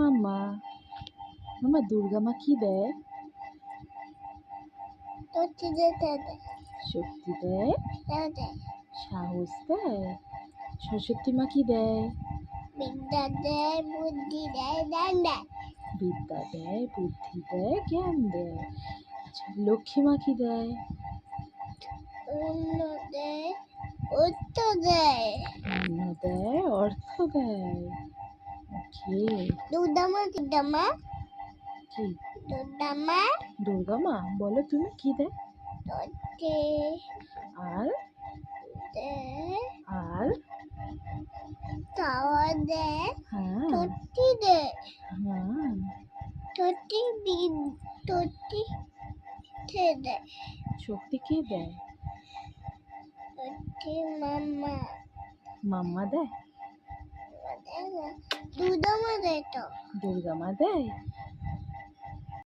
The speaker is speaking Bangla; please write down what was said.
মাম্মা মাম্মা দুর্গা মা কি দেয়? শক্তি দেয়, সাহস দেয়। সরস্বতী মা কি দেয়? বিদ্যা দেয়, বুদ্ধি দেয়, জ্ঞান দেয়। বিদ্যা দেয়, বুদ্ধি দেয়, জ্ঞান দেয়। আচ্ছা, লক্ষ্মী মা কি দেয়? অন্ন দেয়, অর্থ দেয়। অন্ন দেয়, অর্থ দেয়। ওকে। দুর্গা মা কি দুর্গা মা দুর্গা মা বলো তুমি কি দেয়? তোকে আর দেয়, আর খাওয়া দেয়, হ্যাঁ সত্যি দেয়, হ্যাঁ সত্যি সত্যি খেয়ে দেয়, শক্তি কে দেয়? সত্যি মাম্মা মাম্মা দেয়, দুর্গা মা দেয় তো। দুর্গা মা দেয়।